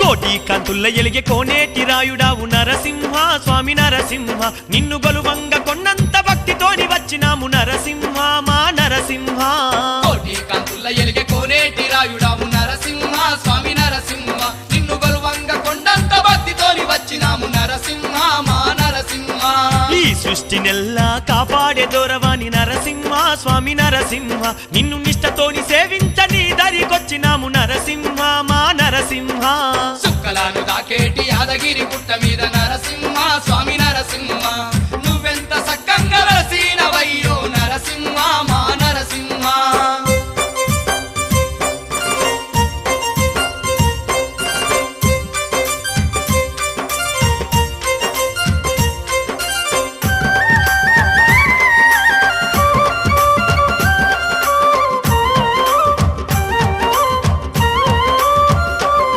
కోటి కంతుల్ల ఎలిగే కోనేటి రాయుడావు నరసింహ స్వామి నరసింహ నిన్ను గొలువంగ కొన్నంత భక్తితోని వచ్చినాము నరసింహ మా నరసింహ కోటి కంతుల్ల ఎలిగే కోనేటి రాయుడావు నరసింహ స్వామి నరసింహ నిన్ను గొలువంగ కొండంత భక్తితోని వచ్చినాము నరసింహ మా నరసింహ ఈ సృష్టి నెల్లా కాపాడే దూరవాణి నరసింహ స్వామి నరసింహ నిన్ను నిష్టతోని సేవించని దరికొచ్చినాము నరసింహ మా నరసింహ సుక్కలాను దాకేటి యాదగిరి గుట్ట మీద నరసింహ స్వామి నరసింహ